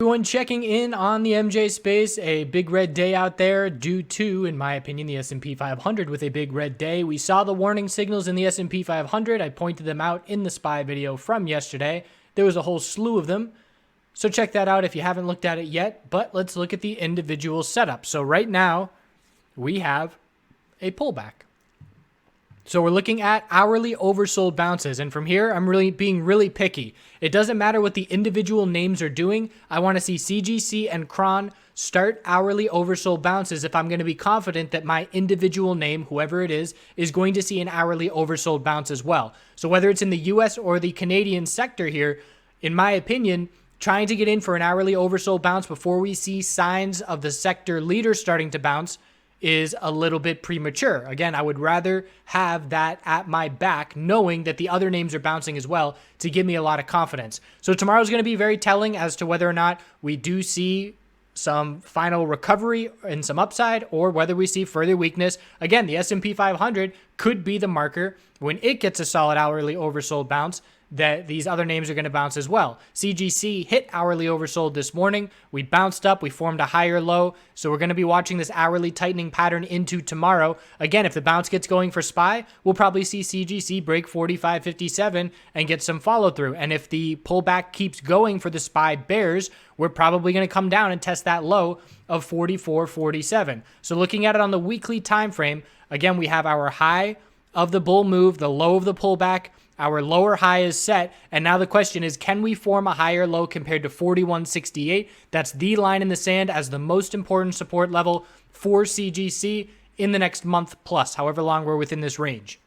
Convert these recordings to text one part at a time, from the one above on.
Everyone checking in on the MJ space, a big red day out there due to, in my opinion, the S&P 500 with a big red day. We saw the warning signals in the S&P 500. I pointed them out in the SPY video from yesterday. There was a whole slew of them. So check that out if you haven't looked at it yet. But let's look at the individual setup. So right now, we have a pullback. So we're looking at hourly oversold bounces. And from here, I'm being really picky. It doesn't matter what the individual names are doing. I want to see CGC and Cron start hourly oversold bounces if I'm going to be confident that my individual name, whoever it is going to see an hourly oversold bounce as well. So whether it's in the US or the Canadian sector here, in my opinion, trying to get in for an hourly oversold bounce before we see signs of the sector leader starting to bounce is a little bit premature. Again, I would rather have that at my back, knowing that the other names are bouncing as well to give me a lot of confidence. So tomorrow's going to be very telling as to whether or not we do see some final recovery and some upside, or whether we see further weakness. Again, the S&P 500 could be the marker when it gets a solid hourly oversold bounce that these other names are going to bounce as well. CGC hit hourly oversold this morning. We bounced up. We formed a higher low. So we're going to be watching this hourly tightening pattern into tomorrow. Again, if the bounce gets going for SPY, we'll probably see CGC break 45.57 and get some follow through. And if the pullback keeps going for the SPY bears, we're probably going to come down and test that low of 44.47. So looking at it on the weekly time frame, again, we have our high of the bull move, the low of the pullback. Our lower high is set, and now the question is, can we form a higher low compared to 41.68? That's the line in the sand as the most important support level for CGC in the next month plus, however long we're within this range.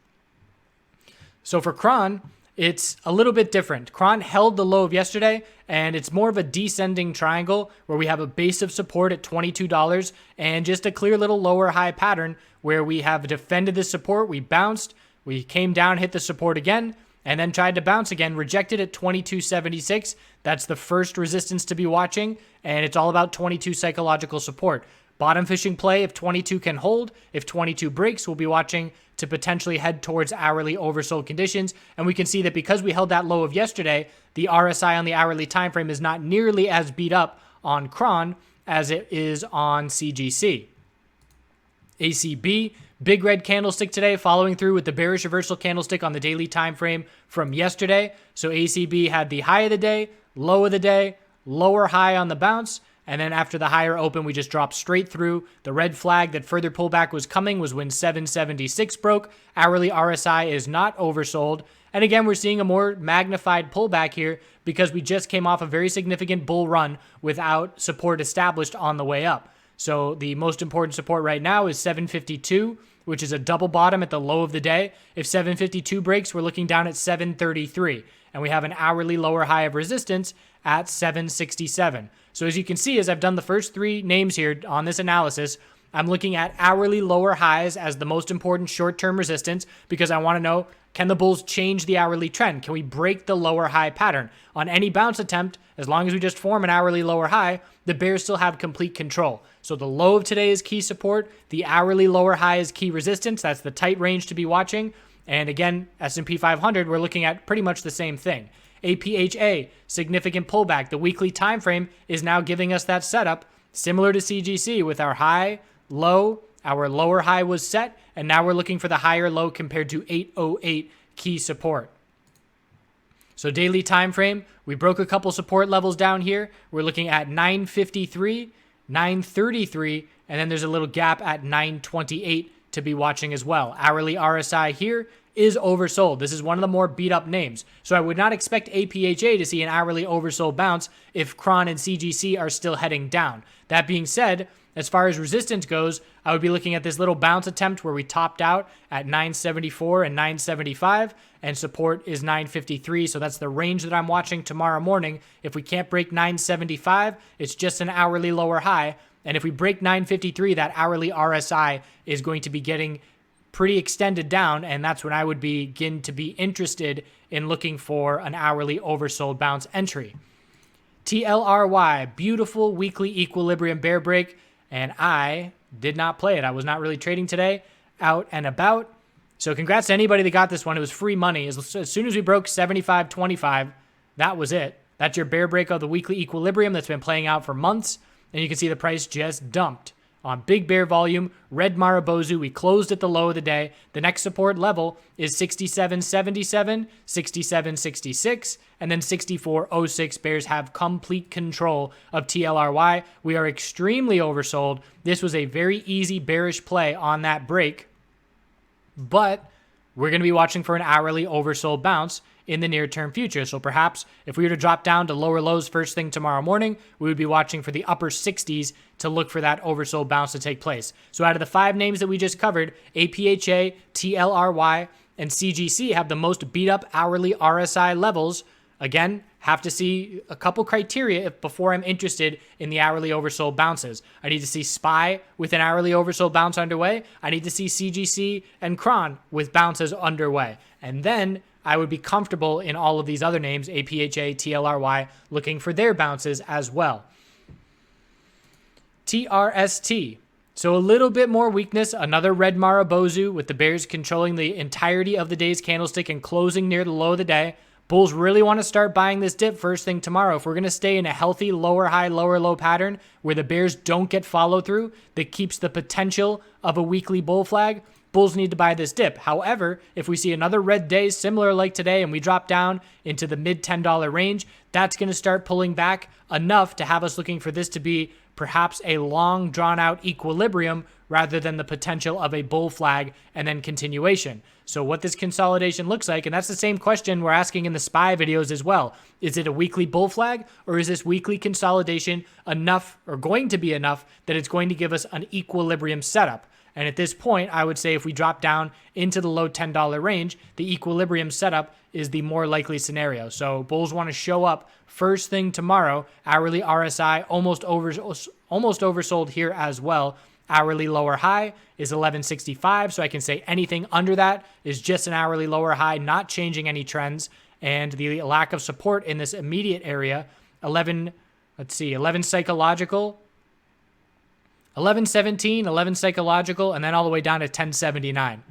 So for Cron, it's a little bit different. Cron held the low of yesterday, and it's more of a descending triangle where we have a base of support at $22 and just a clear little lower high pattern where we have defended the support, we bounced, we came down, hit the support again, and then tried to bounce again, rejected at 22.76. That's the first resistance to be watching, and it's all about 22 psychological support. Bottom fishing play, if 22 can hold, if 22 breaks, we'll be watching to potentially head towards hourly oversold conditions. And we can see that because we held that low of yesterday, the RSI on the hourly time frame is not nearly as beat up on Cron as it is on CGC. ACB, big red candlestick today, following through with the bearish reversal candlestick on the daily time frame from yesterday. So ACB had the high of the day, low of the day, lower high on the bounce, and then after the higher open, we just dropped straight through. The red flag that further pullback was coming was when 776 broke. Hourly RSI is not oversold. And again, we're seeing a more magnified pullback here because we just came off a very significant bull run without support established on the way up. So the most important support right now is 752, which is a double bottom at the low of the day. If 752 breaks, we're looking down at 733, and we have an hourly lower high of resistance at 767. So as you can see, as I've done the first three names here on this analysis, I'm looking at hourly lower highs as the most important short-term resistance because I want to know, can the bulls change the hourly trend? Can we break the lower high pattern? On any bounce attempt, as long as we just form an hourly lower high, the bears still have complete control. So the low of today is key support. The hourly lower high is key resistance. That's the tight range to be watching. And again, S&P 500, we're looking at pretty much the same thing. APHA, significant pullback. The weekly time frame is now giving us that setup, similar to CGC with our high, low, our lower high was set, and now we're looking for the higher low compared to 808 key support. So daily time frame, we broke a couple support levels down here. We're looking at 953, 933, and then there's a little gap at 928 to be watching as well. Hourly RSI here is oversold. This is one of the more beat up names. So I would not expect APHA to see an hourly oversold bounce if Cron and CGC are still heading down. That being said, as far as resistance goes, I would be looking at this little bounce attempt where we topped out at 974 and 975, and support is 953. So that's the range that I'm watching tomorrow morning. If we can't break 975, it's just an hourly lower high. And if we break 953, that hourly RSI is going to be getting pretty extended down, and that's when I would begin to be interested in looking for an hourly oversold bounce entry. TLRY, beautiful weekly equilibrium bear break, and I did not play it. I was not really trading today, out and about. So congrats to anybody that got this one. It was free money. As soon as we broke 75.25, that was it. That's your bear break of the weekly equilibrium that's been playing out for months. And you can see the price just dumped on big bear volume. Red Marubozu, we closed at the low of the day. The next support level is 67.77, 67.66, and then 64.06. Bears have complete control of TLRY. We are extremely oversold. This was a very easy bearish play on that break, but we're going to be watching for an hourly oversold bounce in the near-term future. So perhaps if we were to drop down to lower lows first thing tomorrow morning, we would be watching for the upper 60s to look for that oversold bounce to take place. So out of the 5 names that we just covered, APHA, TLRY, and CGC have the most beat-up hourly RSI levels. Again, have to see a couple criteria before I'm interested in the hourly oversold bounces. I need to see SPY with an hourly oversold bounce underway. I need to see CGC and CRON with bounces underway. And then I would be comfortable in all of these other names, APHA, TLRY, looking for their bounces as well. TRST. So a little bit more weakness, another red Marubozu with the bears controlling the entirety of the day's candlestick and closing near the low of the day. Bulls really want to start buying this dip first thing tomorrow. If we're going to stay in a healthy lower high, lower low pattern where the bears don't get follow through that keeps the potential of a weekly bull flag, bulls need to buy this dip. However, if we see another red day similar like today and we drop down into the mid $10 range, that's going to start pulling back enough to have us looking for this to be perhaps a long drawn out equilibrium rather than the potential of a bull flag and then continuation. So what this consolidation looks like, and that's the same question we're asking in the SPY videos as well. Is it a weekly bull flag, or is this weekly consolidation enough or going to be enough that it's going to give us an equilibrium setup? And at this point, I would say if we drop down into the low $10 range, the equilibrium setup is the more likely scenario. So bulls want to show up first thing tomorrow. Hourly RSI almost oversold here as well. Hourly lower high is 1165, so I can say anything under that is just an hourly lower high, not changing any trends. And the lack of support in this immediate area, 11 psychological, 1117, 11 psychological, and then all the way down to 1079.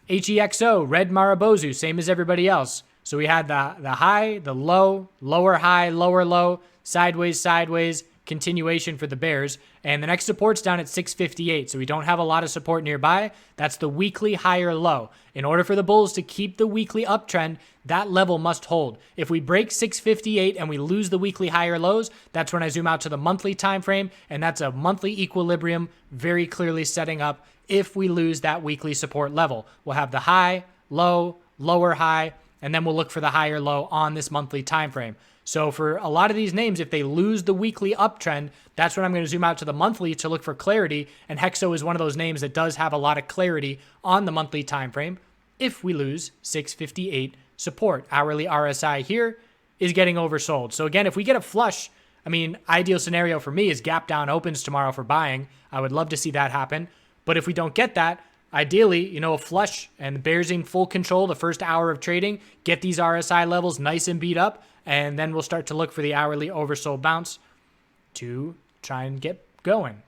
HEXO, red Marubozu, same as everybody else. So we had the high, the low, lower high, lower low, sideways, sideways, continuation for the bears. And the next support's down at 658, so we don't have a lot of support nearby. That's the weekly higher low. In order for the bulls to keep the weekly uptrend, that level must hold. If we break 658 and we lose the weekly higher lows, that's when I zoom out to the monthly time frame, and that's a monthly equilibrium very clearly setting up if we lose that weekly support level. We'll have the high, low, lower high, and then we'll look for the higher low on this monthly time frame. So for a lot of these names, if they lose the weekly uptrend, that's when I'm going to zoom out to the monthly to look for clarity. And Hexo is one of those names that does have a lot of clarity on the monthly time frame. If we lose 658 support, hourly RSI here is getting oversold. So again, if we get a flush, I mean, ideal scenario for me is gap down opens tomorrow for buying. I would love to see that happen. But if we don't get that, ideally, a flush and the bears in full control the first hour of trading, get these RSI levels nice and beat up, and then we'll start to look for the hourly oversold bounce to try and get going.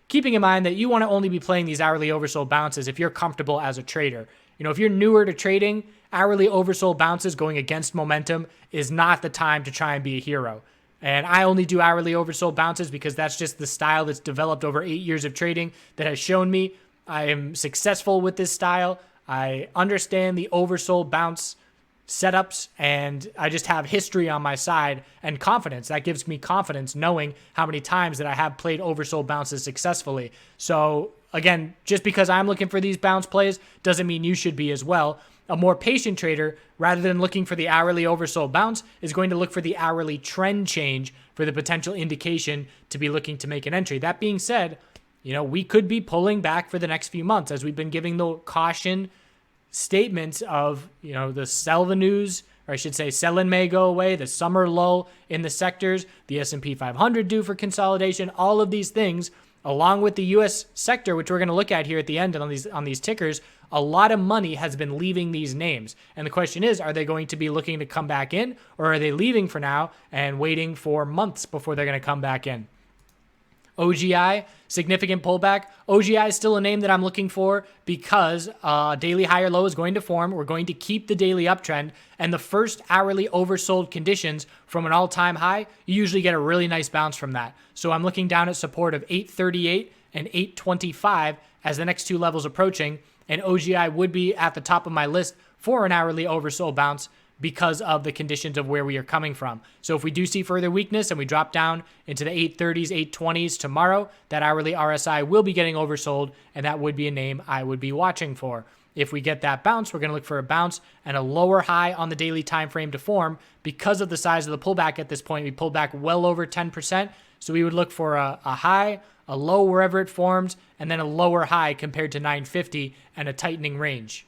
Keeping in mind that you want to only be playing these hourly oversold bounces if you're comfortable as a trader. If you're newer to trading, hourly oversold bounces going against momentum is not the time to try and be a hero. And I only do hourly oversold bounces because that's just the style that's developed over 8 years of trading that has shown me I am successful with this style. I understand the oversold bounce setups, and I just have history on my side and confidence. That gives me confidence knowing how many times that I have played oversold bounces successfully. So again, just because I'm looking for these bounce plays doesn't mean you should be as well. A more patient trader, rather than looking for the hourly oversold bounce, is going to look for the hourly trend change for the potential indication to be looking to make an entry. That being said, we could be pulling back for the next few months as we've been giving the caution statements of, the sell the news, or I should say sell and may go away, the summer lull in the sectors, the S&P 500 due for consolidation, all of these things, along with the U.S. sector, which we're going to look at here at the end on these tickers. A lot of money has been leaving these names. And the question is, are they going to be looking to come back in, or are they leaving for now and waiting for months before they're going to come back in? OGI, significant pullback. OGI is still a name that I'm looking for because daily higher low is going to form. We're going to keep the daily uptrend, and the first hourly oversold conditions from an all-time high, you usually get a really nice bounce from that. So I'm looking down at support of 838 and 825 as the next two levels approaching, and OGI would be at the top of my list for an hourly oversold bounce because of the conditions of where we are coming from. So if we do see further weakness and we drop down into the 830s, 820s tomorrow, that hourly RSI will be getting oversold, and that would be a name I would be watching for. If we get that bounce, we're going to look for a bounce and a lower high on the daily time frame to form. Because of the size of the pullback at this point, we pulled back well over 10%. So we would look for a high, a low wherever it forms, and then a lower high compared to 950 and a tightening range.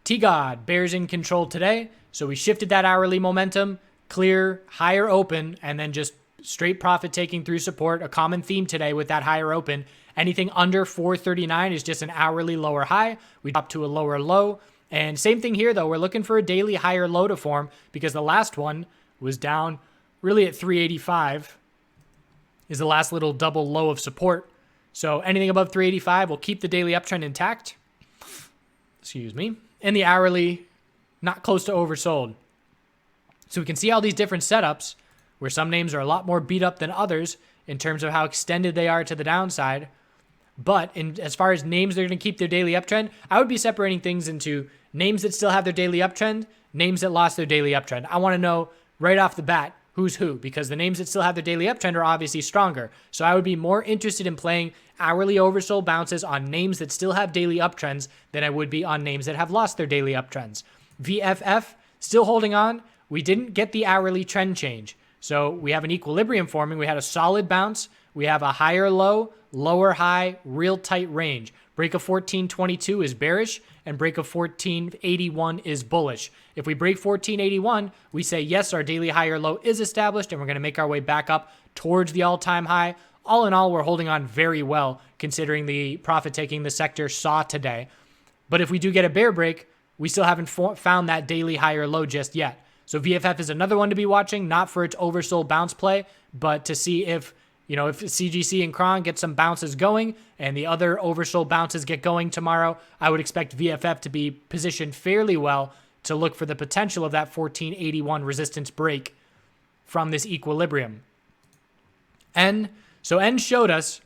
T-God, bears in control today. So we shifted that hourly momentum, clear, higher open, and then just straight profit taking through support. A common theme today with that higher open. Anything under 439 is just an hourly lower high. We drop to a lower low. And same thing here, though. We're looking for a daily higher low to form because the last one was down really at 385 is the last little double low of support. So anything above 385 will keep the daily uptrend intact. Excuse me. And the hourly not close to oversold. So we can see all these different setups where some names are a lot more beat up than others in terms of how extended they are to the downside. But as far as names that are going to keep their daily uptrend, I would be separating things into names that still have their daily uptrend, names that lost their daily uptrend. I want to know right off the bat who's who, because the names that still have their daily uptrend are obviously stronger. So I would be more interested in playing hourly oversold bounces on names that still have daily uptrends than I would be on names that have lost their daily uptrends. VFF, still holding on. We didn't get the hourly trend change. So we have an equilibrium forming. We had a solid bounce. We have a higher low, lower high, real tight range. Break of 1422 is bearish, and break of 1481 is bullish. If we break 1481, we say, yes, our daily higher low is established, and we're going to make our way back up towards the all-time high. All in all, we're holding on very well, considering the profit taking the sector saw today. But if we do get a bear break, we still haven't found that daily higher low just yet. So VFF is another one to be watching, not for its oversold bounce play, but to see if CGC and Kron get some bounces going and the other oversold bounces get going tomorrow, I would expect VFF to be positioned fairly well to look for the potential of that 1481 resistance break from this equilibrium. So N showed us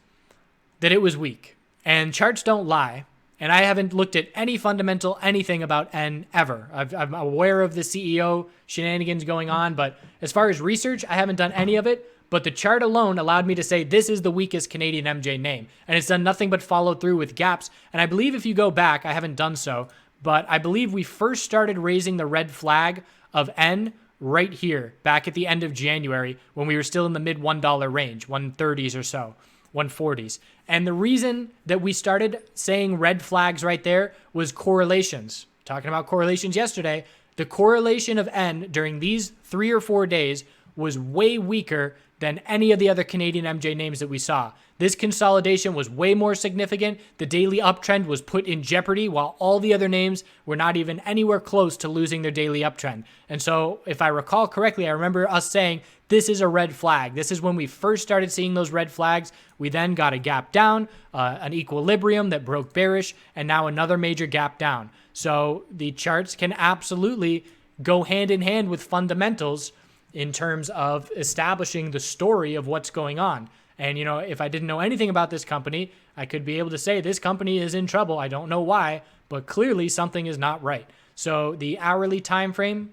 that it was weak, and charts don't lie. And I haven't looked at any fundamental anything about N ever. I'm aware of the CEO shenanigans going on, but as far as research, I haven't done any of it. But the chart alone allowed me to say this is the weakest Canadian MJ name. And it's done nothing but follow through with gaps. And I believe if you go back, I haven't done so, but I believe we first started raising the red flag of N right here, back at the end of January, when we were still in the mid $1 range, 130s or so. 140s. And the reason that we started saying red flags right there was correlations. Talking about correlations yesterday, the correlation of N during these 3 or 4 days was way weaker than any of the other Canadian MJ names that we saw. This consolidation was way more significant. The daily uptrend was put in jeopardy while all the other names were not even anywhere close to losing their daily uptrend. And so if I recall correctly, I remember us saying this is a red flag. This is when we first started seeing those red flags. We then got a gap down, an equilibrium that broke bearish, and now another major gap down. So the charts can absolutely go hand in hand with fundamentals in terms of establishing the story of what's going on. And, if I didn't know anything about this company, I could be able to say this company is in trouble. I don't know why, but clearly something is not right. So the hourly time frame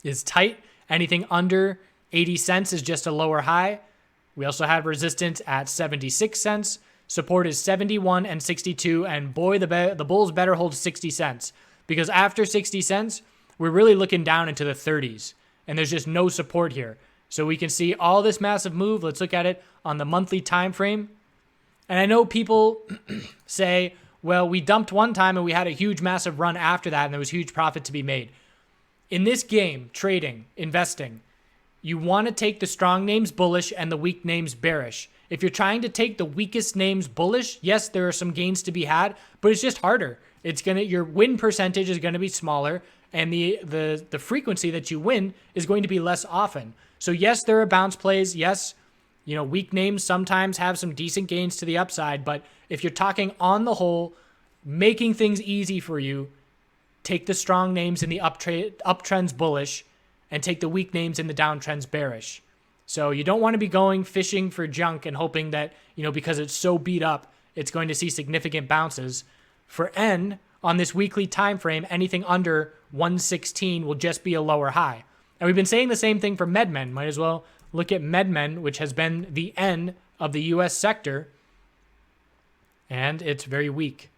is tight. Anything under 80 cents is just a lower high. We also have resistance at 76 cents. Support is 71 and 62. And boy, the bulls better hold 60 cents. Because after 60 cents, we're really looking down into the 30s. And there's just no support here. So we can see all this massive move. Let's look at it on the monthly time frame. And I know people say, well, we dumped one time and we had a huge massive run after that and there was huge profit to be made. In this game, trading, investing, you want to take the strong names bullish and the weak names bearish. If you're trying to take the weakest names bullish, yes, there are some gains to be had, but it's just harder. Your win percentage is going to be smaller, and the frequency that you win is going to be less often. So yes, there are bounce plays. Yes, weak names sometimes have some decent gains to the upside, but if you're talking on the whole, making things easy for you, take the strong names in the uptrends bullish and take the weak names in the downtrends bearish. So you don't want to be going fishing for junk and hoping that, because it's so beat up, it's going to see significant bounces. For N, on this weekly time frame, anything under 116 will just be a lower high. And we've been saying the same thing for MedMen. Might as well look at MedMen, which has been the N of the US sector, and it's very weak.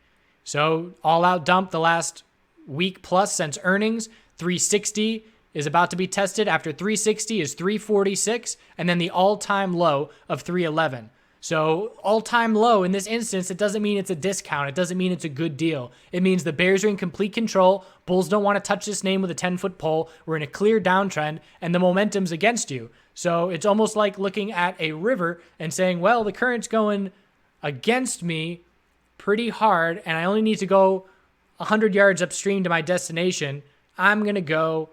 So all out dump the last week plus since earnings. 360 is about to be tested. After 360 is 346, and then the all-time low of 311. So all-time low in this instance, it doesn't mean it's a discount. It doesn't mean it's a good deal. It means the bears are in complete control. Bulls don't want to touch this name with a 10-foot pole. We're in a clear downtrend, and the momentum's against you. So it's almost like looking at a river and saying, well, the current's going against me pretty hard, and I only need to go 100 yards upstream to my destination. I'm going to go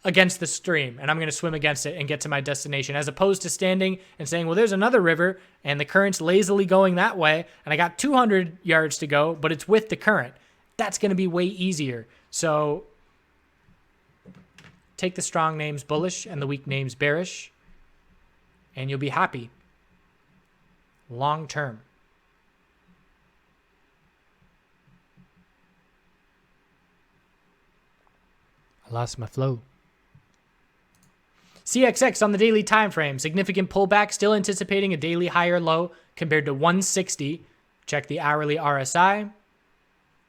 against the stream, and I'm going to swim against it and get to my destination, as opposed to standing and saying, well, there's another river and the current's lazily going that way and I got 200 yards to go, but it's with the current. That's going to be way easier. So take the strong names bullish and the weak names bearish, and you'll be happy long term. I lost my flow. CXX on the daily time frame, significant pullback, still anticipating a daily higher low compared to 160. Check the hourly RSI.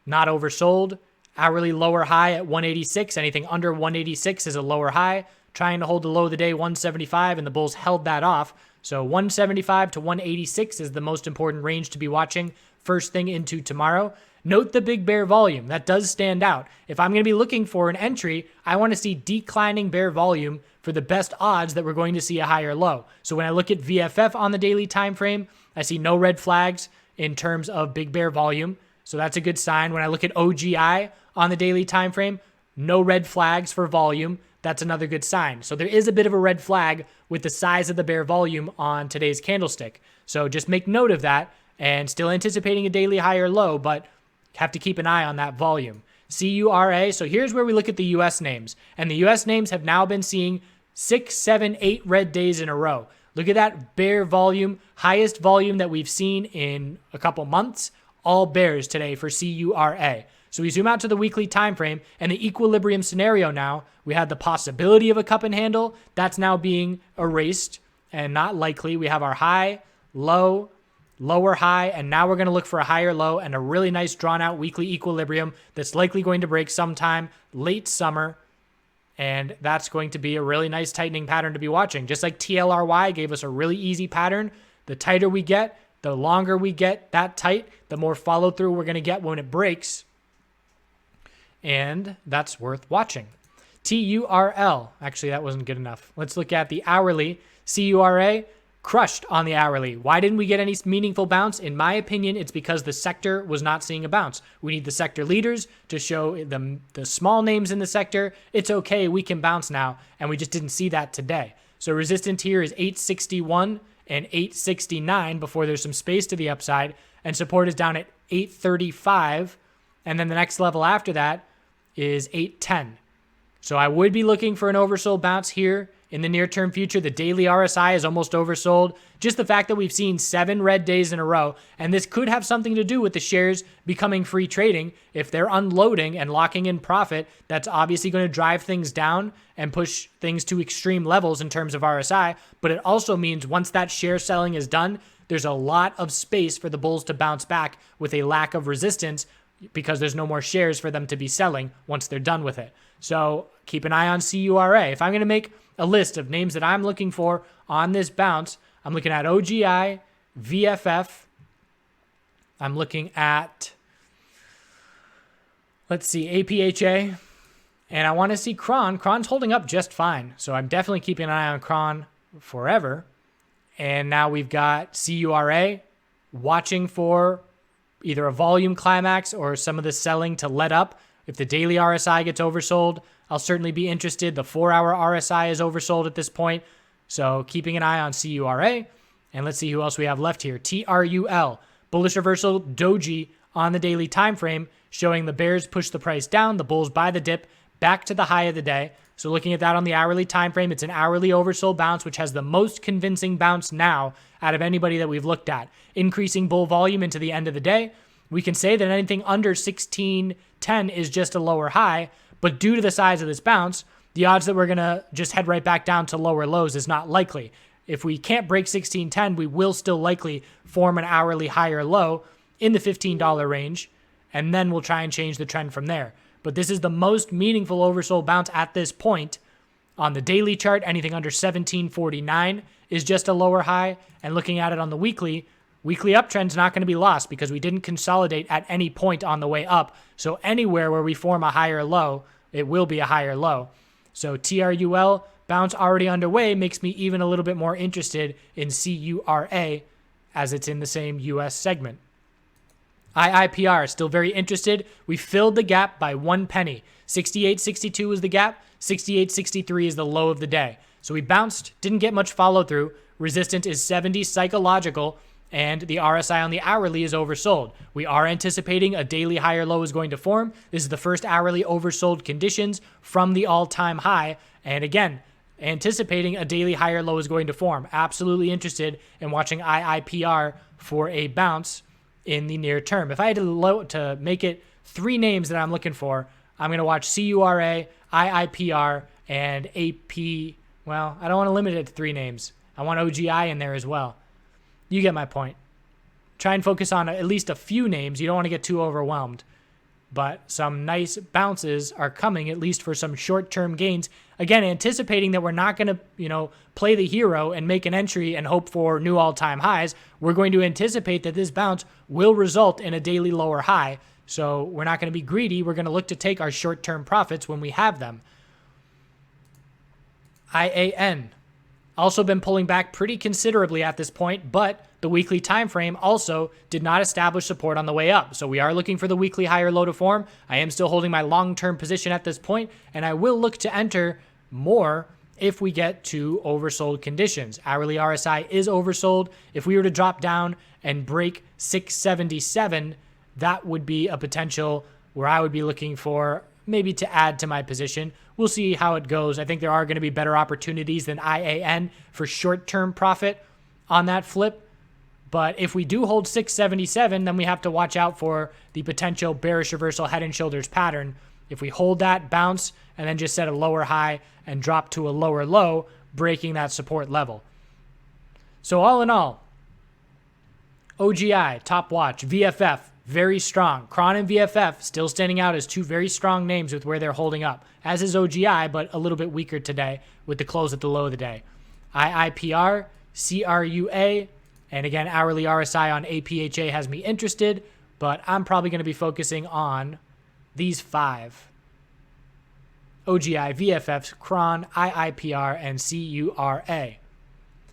Not oversold. Hourly lower high at 186. Anything under 186 is a lower high. Trying to hold the low of the day 175, and the bulls held that off. So 175 to 186 is the most important range to be watching first thing into tomorrow. Note the big bear volume. That does stand out. If I'm going to be looking for an entry, I want to see declining bear volume for the best odds that we're going to see a higher low. So when I look at VFF on the daily time frame, I see no red flags in terms of big bear volume. So that's a good sign. When I look at OGI on the daily time frame, no red flags for volume. That's another good sign. So there is a bit of a red flag with the size of the bear volume on today's candlestick. So just make note of that, and still anticipating a daily higher low, but have to keep an eye on that volume. CURA, so here's where we look at the US names. And the US names have now been seeing 6, 7, 8 red days in a row. Look at that bear volume, highest volume that we've seen in a couple months. All bears today for CURA. So we zoom out to the weekly time frame, and the equilibrium scenario now, we had the possibility of a cup and handle. That's now being erased and not likely. We have our high, low, lower high, and now we're going to look for a higher low and a really nice drawn out weekly equilibrium that's likely going to break sometime late summer, and that's going to be a really nice tightening pattern to be watching. Just like TLRY gave us a really easy pattern, the tighter we get, the longer we get that tight, the more follow through we're going to get when it breaks, and that's worth watching. TURL, actually that wasn't good enough. Let's look at the hourly. CURA crushed on the hourly. Why didn't we get any meaningful bounce? In my opinion, it's because the sector was not seeing a bounce. We need the sector leaders to show the small names in the sector, it's okay, we can bounce now, and we just didn't see that today. So resistance here is 861 and 869 before there's some space to the upside, and support is down at 835, and then the next level after that is 810. So I would be looking for an oversold bounce here in the near-term future. The daily RSI is almost oversold. Just the fact that we've seen 7 red days in a row, and this could have something to do with the shares becoming free trading. If they're unloading and locking in profit, that's obviously going to drive things down and push things to extreme levels in terms of RSI. But it also means once that share selling is done, there's a lot of space for the bulls to bounce back with a lack of resistance, because there's no more shares for them to be selling once they're done with it. So keep an eye on CURA. If I'm going to make a list of names that I'm looking for on this bounce, I'm looking at OGI, VFF. I'm looking at, let's see, APHA. And I want to see Cron. Cron's holding up just fine. So I'm definitely keeping an eye on Cron forever. And now we've got CURA, watching for either a volume climax or some of the selling to let up. If the daily RSI gets oversold, I'll certainly be interested. The 4-hour RSI is oversold at this point, so keeping an eye on CURA. And let's see who else we have left here. TRUL, bullish reversal doji on the daily time frame, showing the bears push the price down, the bulls buy the dip back to the high of the day. So looking at that on the hourly time frame, it's an hourly oversold bounce, which has the most convincing bounce now out of anybody that we've looked at. Increasing bull volume into the end of the day. We can say that anything under 1610 is just a lower high, but due to the size of this bounce, the odds that we're going to just head right back down to lower lows is not likely. If we can't break 1610, we will still likely form an hourly higher low in the $15 range, and then we'll try and change the trend from there. But this is the most meaningful oversold bounce at this point. On the daily chart, anything under 1749 is just a lower high, and looking at it on the weekly uptrend's not going to be lost because we didn't consolidate at any point on the way up. So anywhere where we form a higher low, it will be a higher low. So TRUL bounce already underway makes me even a little bit more interested in CURA as it's in the same US segment. IIPR, still very interested. We filled the gap by 1 penny. 68.62 is the gap. 68.63 is the low of the day. So we bounced, didn't get much follow through. Resistance is 70 psychological, and the RSI on the hourly is oversold. We are anticipating a daily higher low is going to form. This is the first hourly oversold conditions from the all-time high. And again, anticipating a daily higher low is going to form. Absolutely interested in watching IIPR for a bounce in the near term. If I had to make it 3 names that I'm looking for, I'm going to watch CURA, IIPR, and AP. Well, I don't want to limit it to 3 names. I want OGI in there as well. You get my point. Try and focus on at least a few names. You don't want to get too overwhelmed. But some nice bounces are coming, at least for some short-term gains. Again, anticipating that we're not going to, play the hero and make an entry and hope for new all-time highs. We're going to anticipate that this bounce will result in a daily lower high. So we're not going to be greedy. We're going to look to take our short-term profits when we have them. IAN. Also been pulling back pretty considerably at this point, but the weekly time frame also did not establish support on the way up. So we are looking for the weekly higher low to form. I am still holding my long-term position at this point, and I will look to enter more if we get to oversold conditions. Hourly RSI is oversold. If we were to drop down and break 677, that would be a potential where I would be looking for maybe to add to my position. We'll see how it goes. I think there are going to be better opportunities than IAN for short-term profit on that flip. But if we do hold 677, then we have to watch out for the potential bearish reversal head and shoulders pattern. If we hold that, bounce, and then just set a lower high and drop to a lower low, breaking that support level. So all in all, OGI, top watch, VFF, very strong. Cron and VFF still standing out as 2 very strong names with where they're holding up, as is OGI, but a little bit weaker today with the close at the low of the day. IIPR, CRUA, and again, hourly RSI on APHA has me interested, but I'm probably going to be focusing on these 5. OGI, VFFs, Cron, IIPR, and CURA.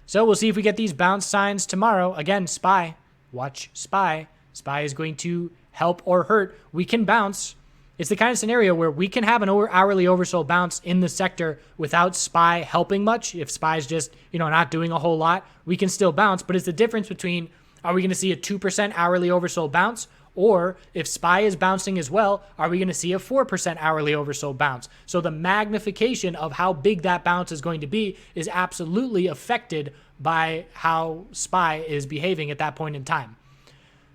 So we'll see if we get these bounce signs tomorrow. Again, SPY. Watch SPY. SPY is going to help or hurt. We can bounce. It's the kind of scenario where we can have an hourly oversold bounce in the sector without SPY helping much. If SPY is just, not doing a whole lot, we can still bounce. But it's the difference between, are we going to see a 2% hourly oversold bounce? Or if SPY is bouncing as well, are we going to see a 4% hourly oversold bounce? So the magnification of how big that bounce is going to be is absolutely affected by how SPY is behaving at that point in time.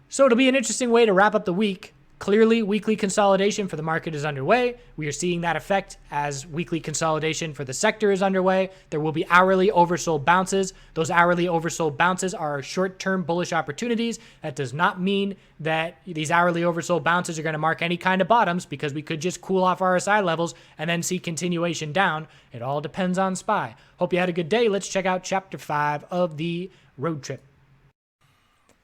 So it'll be an interesting way to wrap up the week. Clearly, weekly consolidation for the market is underway. We are seeing that effect as weekly consolidation for the sector is underway. There will be hourly oversold bounces. Those hourly oversold bounces are short-term bullish opportunities. That does not mean that these hourly oversold bounces are going to mark any kind of bottoms, because we could just cool off RSI levels and then see continuation down. It all depends on SPY. Hope you had a good day. Let's check out Chapter 5 of the road trip.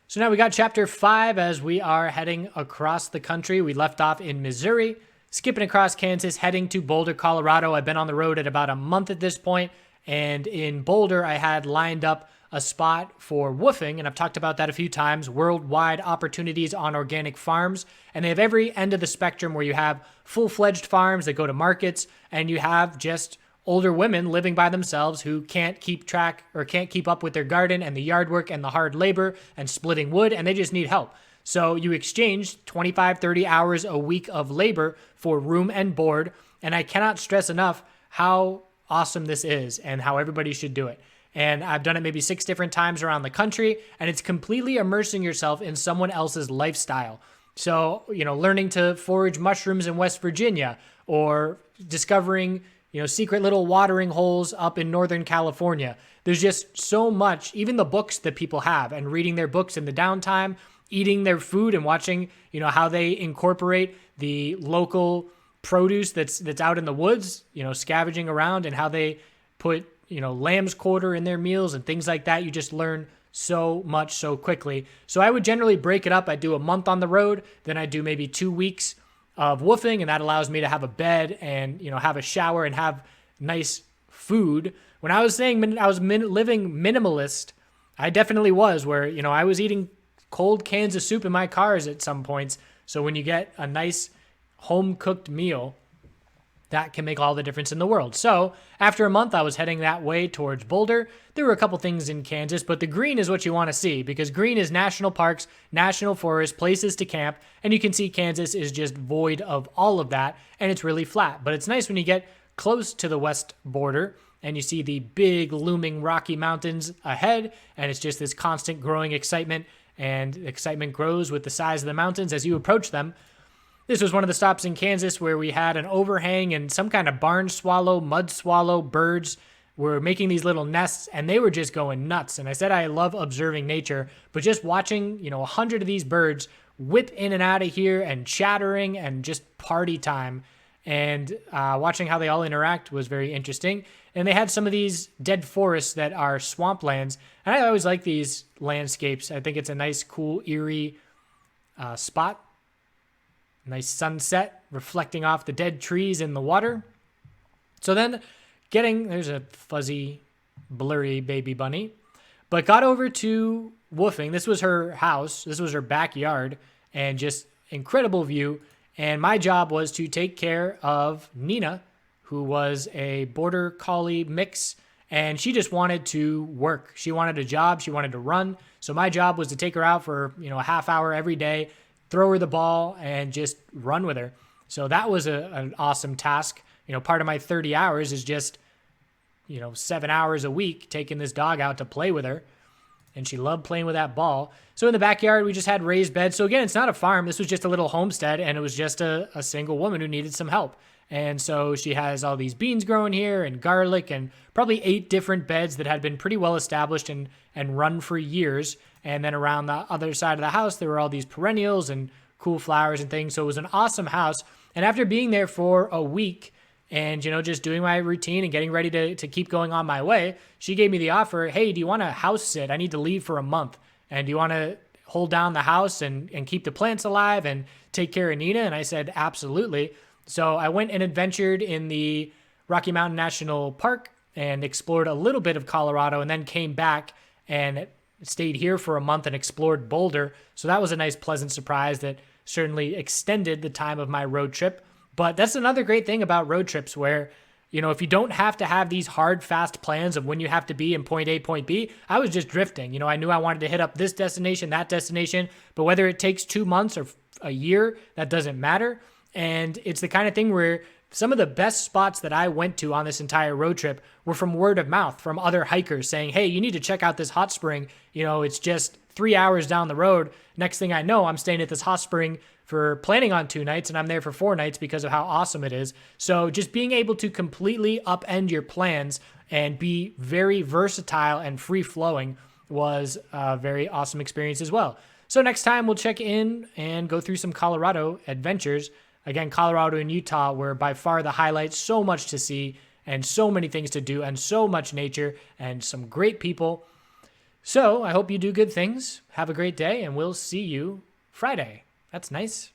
So now we got Chapter 5 as we are heading across the country. We left off in Missouri, skipping across Kansas, heading to Boulder, Colorado. I've been on the road at about a month at this point, and in Boulder, I had lined up a spot for woofing, and I've talked about that a few times, worldwide opportunities on organic farms, and they have every end of the spectrum where you have full-fledged farms that go to markets, and you have just older women living by themselves who can't keep track or can't keep up with their garden and the yard work and the hard labor and splitting wood, and they just need help. So you exchange 25, 30 hours a week of labor for room and board. And I cannot stress enough how awesome this is and how everybody should do it. And I've done it maybe 6 different times around the country, and it's completely immersing yourself in someone else's lifestyle. So, learning to forage mushrooms in West Virginia, or discovering, secret little watering holes up in Northern California. There's just so much, even the books that people have, and reading their books in the downtime, eating their food and watching, how they incorporate the local produce that's out in the woods, scavenging around, and how they put, lamb's quarter in their meals and things like that. You just learn so much so quickly. So I would generally break it up. I do a month on the road, then I do maybe 2 weeks of woofing, and that allows me to have a bed and, have a shower and have nice food. When I was saying I was living minimalist, I definitely was, where, I was eating cold cans of soup in my cars at some points. So when you get a nice home-cooked meal, that can make all the difference in the world. So after a month, I was heading that way towards Boulder. There were a couple things in Kansas, but the green is what you want to see, because green is national parks, national forests, places to camp, and you can see Kansas is just void of all of that, and it's really flat. But it's nice when you get close to the west border and you see the big looming Rocky Mountains ahead, and it's just this constant growing excitement, and excitement grows with the size of the mountains as you approach them. This was one of the stops in Kansas where we had an overhang, and some kind of barn swallow, mud swallow, birds were making these little nests, and they were just going nuts. And I said I love observing nature, but just watching, 100 of these birds whip in and out of here and chattering and just party time, and watching how they all interact was very interesting. And they had some of these dead forests that are swamplands, and I always like these landscapes. I think it's a nice, cool, eerie spot. Nice sunset reflecting off the dead trees in the water. So then there's a fuzzy, blurry baby bunny, but got over to woofing. This was her house. This was her backyard, and just incredible view. And my job was to take care of Nina, who was a border collie mix, and she just wanted to work. She wanted a job. She wanted to run. So my job was to take her out for, a half hour every day, throw her the ball, and just run with her. So that was an awesome task. Part of my 30 hours is just, 7 hours a week taking this dog out to play with her. And she loved playing with that ball. So in the backyard, we just had raised beds. So again, it's not a farm. This was just a little homestead, and it was just a single woman who needed some help. And so she has all these beans growing here and garlic and probably 8 different beds that had been pretty well established and run for years. And then around the other side of the house, there were all these perennials and cool flowers and things. So it was an awesome house. And after being there for a week and, just doing my routine and getting ready to keep going on my way, she gave me the offer, hey, do you want to house sit? I need to leave for a month. And do you want to hold down the house and keep the plants alive and take care of Nina? And I said, absolutely. So I went and adventured in the Rocky Mountain National Park and explored a little bit of Colorado, and then came back and stayed here for a month and explored Boulder. So that was a nice, pleasant surprise that certainly extended the time of my road trip. But that's another great thing about road trips where, if you don't have to have these hard, fast plans of when you have to be in point A, point B, I was just drifting. I knew I wanted to hit up this destination, that destination, but whether it takes 2 months or a year, that doesn't matter. And it's the kind of thing where some of the best spots that I went to on this entire road trip were from word of mouth, from other hikers saying, hey, you need to check out this hot spring. It's just 3 hours down the road. Next thing I know, I'm staying at this hot spring for planning on 2 nights, and I'm there for 4 nights because of how awesome it is. So just being able to completely upend your plans and be very versatile and free-flowing was a very awesome experience as well. So next time we'll check in and go through some Colorado adventures. Again, Colorado and Utah were by far the highlights. So much to see and so many things to do and so much nature and some great people. So I hope you do good things. Have a great day, and we'll see you Friday. That's nice.